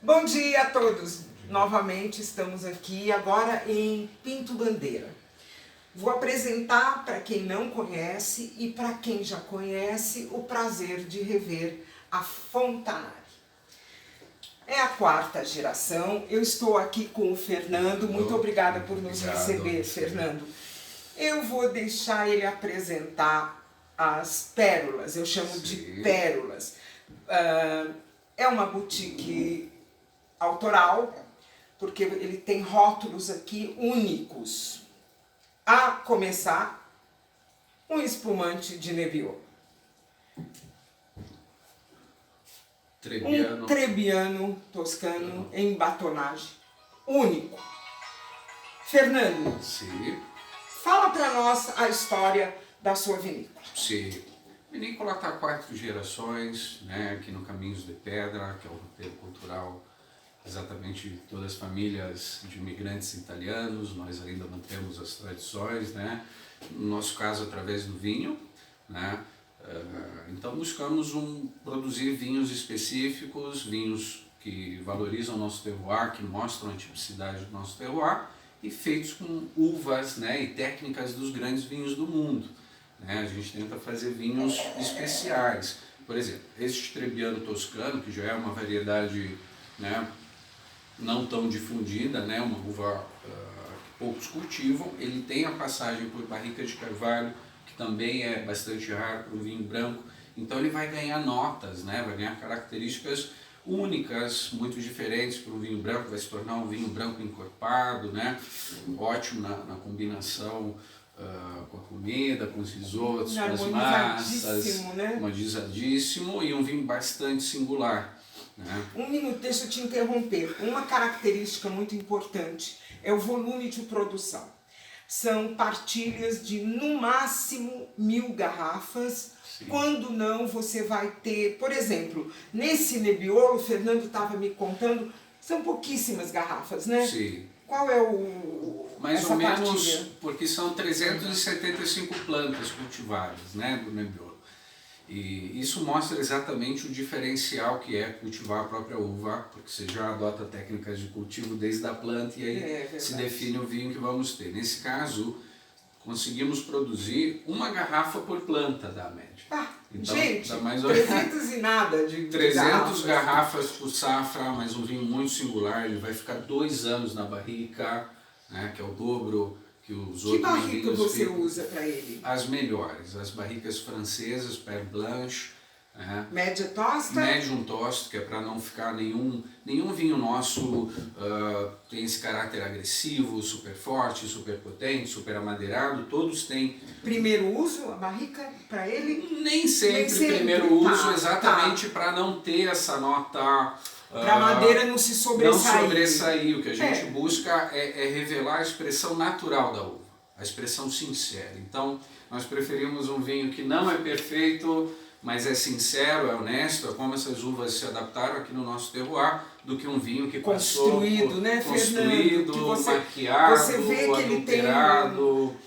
Bom dia a todos! Novamente estamos aqui agora em Pinto Bandeira. Vou apresentar para quem não conhece e para quem já conhece o prazer de rever a Fontanari. É a quarta geração, eu estou aqui com o Fernando, muito obrigada por nos receber, Fernando. Eu vou deixar ele apresentar as pérolas, eu chamo de pérolas. É uma boutique autoral, porque ele tem rótulos aqui únicos. A começar, um espumante de Nebbiolo. Trebbiano. Um Trebbiano toscano em batonagem único. Fernando, Sim. fala para nós a história da sua vinícola. Sim. Vinícola está há 4 gerações, né, aqui no Caminhos de Pedra, que é o roteiro cultural exatamente todas as famílias de imigrantes italianos. Nós ainda mantemos as tradições, né, no nosso caso através do vinho, né. Então buscamos produzir vinhos específicos, vinhos que valorizam o nosso terroir, que mostram a tipicidade do nosso terroir e feitos com uvas, né, e técnicas dos grandes vinhos do mundo. Né? A gente tenta fazer vinhos especiais. Por exemplo, este Trebbiano toscano, que já é uma variedade, né, não tão difundida, né, uma uva que poucos cultivam, ele tem a passagem por barrica de carvalho, que também é bastante raro para o vinho branco, então ele vai ganhar notas, né, vai ganhar características únicas, muito diferentes para um vinho branco, vai se tornar um vinho branco encorpado, né, ótimo na combinação com a comida, com os risotos, com as massas, né? harmonizadíssimo, e um vinho bastante singular. Né? Um minuto, deixa eu te interromper. Uma característica muito importante é o volume de produção. São partilhas de no máximo 1000 garrafas. Sim. Quando não, você vai ter, por exemplo, nesse Nebbiolo, o Fernando estava me contando, são pouquíssimas garrafas, né? Sim. Qual é o... Mais ou menos, porque são 375 plantas cultivadas, né, do Nebbiolo. E isso mostra exatamente o diferencial que é cultivar a própria uva, porque você já adota técnicas de cultivo desde a planta e aí se define o vinho que vamos ter. Nesse caso, conseguimos produzir uma garrafa por planta da média. Então, gente, dá mais 300 e nada de 300 garrafas por safra, mas um vinho muito singular. Ele vai ficar 2 anos na barrica, né, que é o dobro que os outros vinhos. Que barrica você usa para ele? As melhores, as barricas francesas, Père Blanche. Média tosta? Médium tosta, que é para não ficar nenhum vinho nosso tem esse caráter agressivo, super forte, super potente, super amadeirado, todos têm. Primeiro uso, a barrica, para ele? Nem sempre primeiro uso, exatamente para não ter essa nota... Para a madeira não se sobressair. Não sobressair, o que a gente busca é revelar a expressão natural da uva, a expressão sincera. Então, nós preferimos um vinho que não é perfeito, mas é sincero, é honesto, é como essas uvas se adaptaram aqui no nosso terroir, do que um vinho que construído, né, construído, maquiado, você vê que ele tem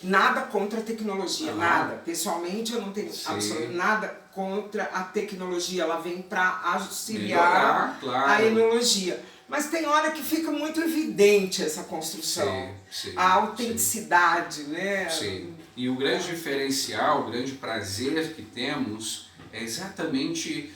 nada contra a tecnologia, nada. Pessoalmente eu não tenho absolutamente nada contra a tecnologia, ela vem para auxiliar a enologia. Mas tem hora que fica muito evidente essa construção, a autenticidade, né? Sim. E o grande diferencial, o grande prazer que temos é exatamente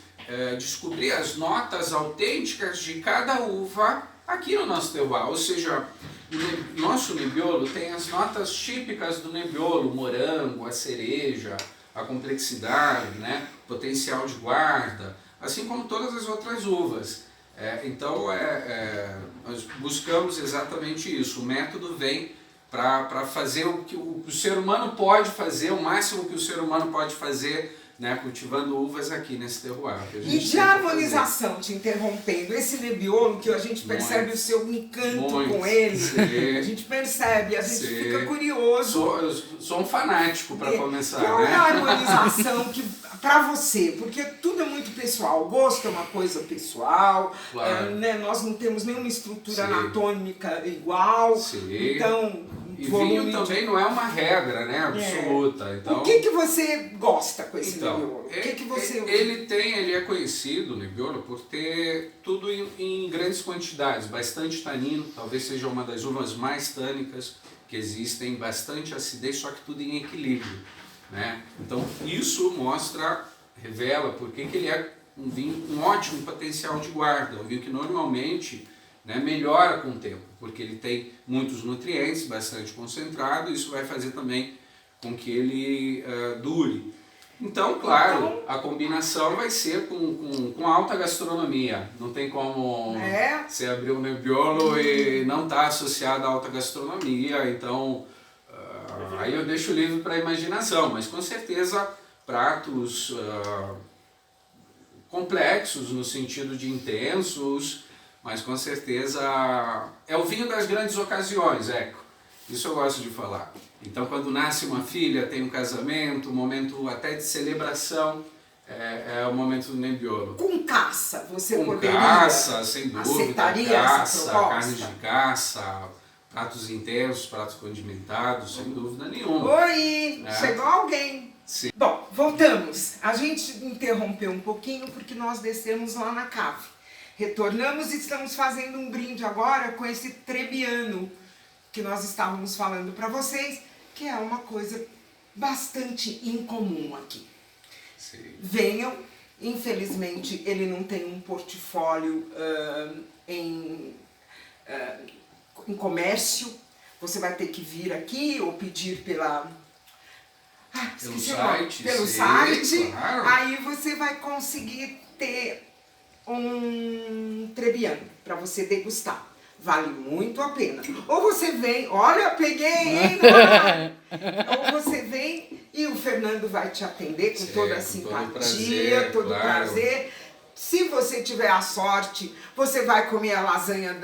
descobrir as notas autênticas de cada uva aqui no nosso terroir. Ou seja, o nosso Nebbiolo tem as notas típicas do Nebbiolo, o morango, a cereja, a complexidade, né? Potencial de guarda, assim como todas as outras uvas. Então nós buscamos exatamente isso. O método vem para fazer o que o ser humano pode fazer, o máximo que o ser humano pode fazer, né, cultivando uvas aqui nesse terroir. E de harmonização, te interrompendo, esse Nebbiolo que a gente percebe o seu encanto com ele, a gente percebe, a gente fica curioso. Sou um fanático para começar. Qual é a harmonização que para você? Porque tudo é muito pessoal, o gosto é uma coisa pessoal, né, nós não temos nenhuma estrutura anatômica igual, então... E vinho também não é uma regra, né, absoluta. Então, o que você gosta com esse Nebbiolo? Ele é conhecido, o Nebbiolo, por ter tudo em grandes quantidades, bastante tanino, talvez seja uma das uvas mais tânicas que existem, bastante acidez, só que tudo em equilíbrio, né? Então isso revela porque que ele é um vinho com ótimo potencial de guarda, um vinho que normalmente, né, melhora com o tempo, porque ele tem muitos nutrientes, bastante concentrado, e isso vai fazer também com que ele dure. Então, claro, a combinação vai ser com alta gastronomia. Não tem como você abrir um Nebbiolo e não estar associado à alta gastronomia. Então, aí eu deixo livre para a imaginação, mas com certeza pratos complexos no sentido de intensos, mas com certeza é o vinho das grandes ocasiões, Eco. Isso eu gosto de falar. Então, quando nasce uma filha, tem um casamento, um momento até de celebração, é o momento do Nebbiolo. Com caça, você poderia... Com caça, sem dúvida. Caça, carne de caça, pratos intensos, pratos condimentados, sem dúvida nenhuma. Oi, chegou alguém. Sim. Bom, voltamos. A gente interrompeu um pouquinho porque nós descemos lá na cave. Retornamos e estamos fazendo um brinde agora com esse Trebbiano que nós estávamos falando para vocês, que é uma coisa bastante incomum aqui. Sim. Venham, infelizmente ele não tem um portfólio em comércio, você vai ter que vir aqui ou pedir pelo site, claro. Aí você vai conseguir ter um Trebbiano para você degustar. Vale muito a pena. Ou você vem, olha, peguei, hein? Ou você vem e o Fernando vai te atender com toda a simpatia, todo prazer. Se você tiver a sorte, você vai comer a lasanha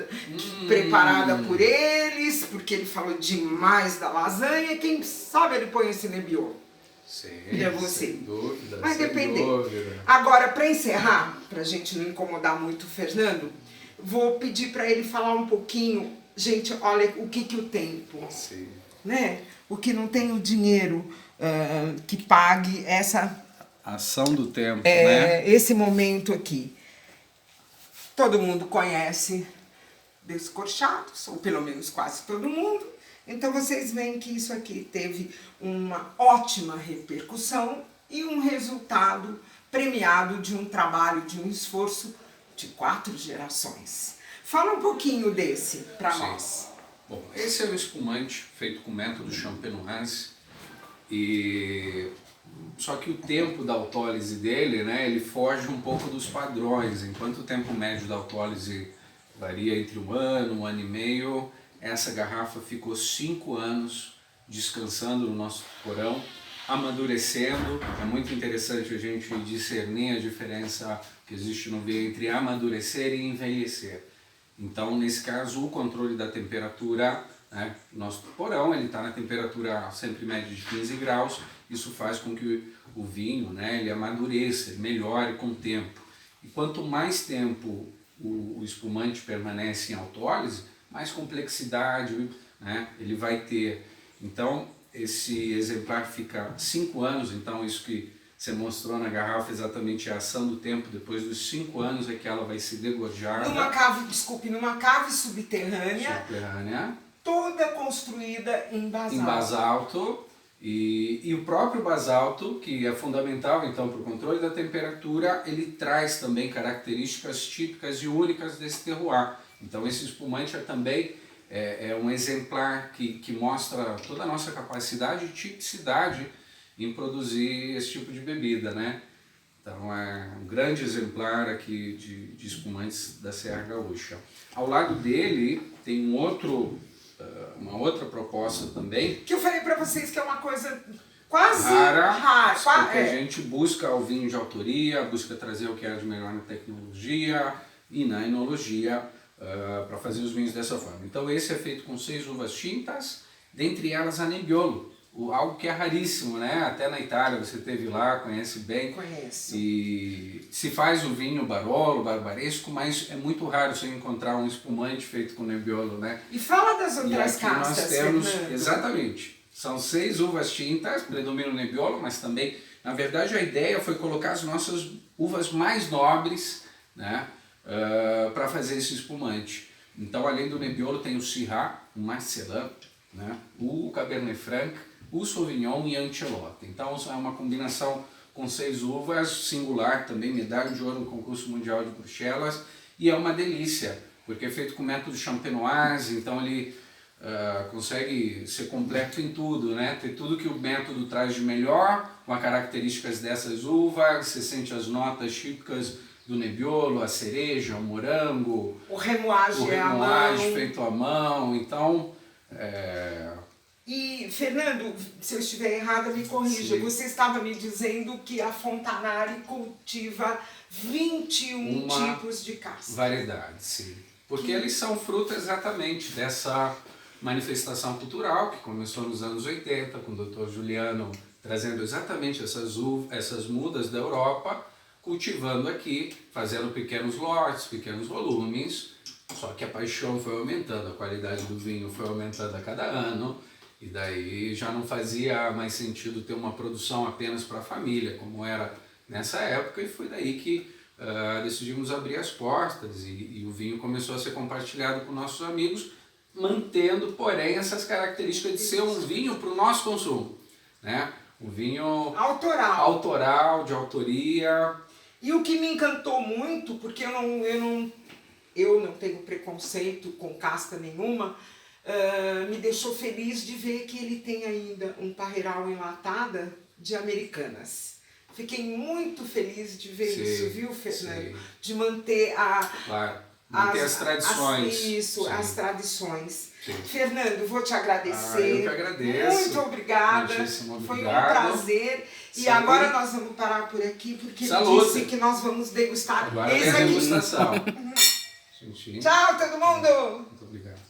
preparada por eles, porque ele falou demais da lasanha, e quem sabe ele põe esse Nebbiolo. Sim, sem dúvida. Vai depender. Agora, para encerrar, para a gente não incomodar muito o Fernando, vou pedir para ele falar um pouquinho, gente, olha o que o tempo, Sim. Né? O que não tem o dinheiro que pague essa ação do tempo, né? Esse momento aqui. Todo mundo conhece Descorchados, ou pelo menos quase todo mundo. Então vocês veem que isso aqui teve uma ótima repercussão e um resultado premiado de um trabalho, de um esforço de 4 gerações. Fala um pouquinho desse para nós. Bom, esse é um espumante feito com método champenoise só que o tempo da autólise dele, né, ele foge um pouco dos padrões. Enquanto o tempo médio da autólise varia entre 1 ano, 1 ano e meio, essa garrafa ficou 5 anos descansando no nosso porão, amadurecendo. É muito interessante a gente discernir a diferença que existe no vinho entre amadurecer e envelhecer. Então, nesse caso, o controle da temperatura, né, nosso porão ele está na temperatura sempre média de 15 graus, isso faz com que o vinho, né, ele amadureça, ele melhore com o tempo. E quanto mais tempo o espumante permanece em autólise, mais complexidade, né, ele vai ter. Então, esse exemplar fica 5 anos, então isso que você mostrou na garrafa exatamente a ação do tempo, depois dos 5 anos é que ela vai ser degorjada. Numa cave subterrânea. Toda construída em basalto. Em basalto. E o próprio basalto, que é fundamental então para o controle da temperatura, ele traz também características típicas e únicas desse terroir. Então esse espumante também é um exemplar que mostra toda a nossa capacidade e tipicidade em produzir esse tipo de bebida, né? Então é um grande exemplar aqui de espumantes da Serra Gaúcha. Ao lado dele tem uma outra proposta também. Que eu falei para vocês que é uma coisa quase rara. Porque a gente busca o vinho de autoria, busca trazer o que há de melhor na tecnologia e na enologia para fazer os vinhos dessa forma. Então esse é feito com 6 uvas tintas, dentre elas a Nebbiolo, algo que é raríssimo, né? Até na Itália você esteve lá, conhece bem. Conheço. E se faz o vinho Barolo, Barbaresco, mas é muito raro você encontrar um espumante feito com Nebbiolo, né? E fala das outras aqui castas, nós temos, Fernando. Exatamente, são 6 uvas tintas, predomina o Nebbiolo, mas também, na verdade, a ideia foi colocar as nossas uvas mais nobres, né, para fazer esse espumante. Então, além do Nebbiolo, tem o Syrah, o Marcelin, né, o Cabernet Franc, o Sauvignon e a Ancelotti. Então, é uma combinação com 6 uvas, singular também, medalha de ouro no concurso mundial de Bruxelas, e é uma delícia, porque é feito com método champenoise, então ele consegue ser completo em tudo, né? Ter tudo que o método traz de melhor, com as características dessas uvas, você sente as notas típicas do Nebbiolo, a cereja, o morango, o remoagem feito à mão, então... E, Fernando, se eu estiver errada, me corrija. Sim. Você estava me dizendo que a Fontanari cultiva 21 tipos de casca. Variedade, sim. Porque eles são fruto exatamente dessa manifestação cultural que começou nos anos 80, com o Dr. Juliano trazendo exatamente essas mudas da Europa, cultivando aqui, fazendo pequenos lotes, pequenos volumes, só que a paixão foi aumentando, a qualidade do vinho foi aumentando a cada ano, e daí já não fazia mais sentido ter uma produção apenas para a família, como era nessa época, e foi daí que decidimos abrir as portas e o vinho começou a ser compartilhado com nossos amigos, mantendo, porém, essas características de ser um vinho para o nosso consumo, né? Um vinho autoral, de autoria. E o que me encantou muito, porque eu não tenho preconceito com casca nenhuma, me deixou feliz de ver que ele tem ainda um parreiral enlatada de Americanas. Fiquei muito feliz de ver isso, viu, Fernando? Sim. De manter as tradições. As tradições. Sim. Fernando, vou te agradecer. Eu que agradeço. Muito obrigada. Foi um prazer. E Saúde. Agora nós vamos parar por aqui, porque Saúde. ele disse que nós vamos degustar agora esse é a aqui. degustação. Tchau, todo mundo! Muito obrigado.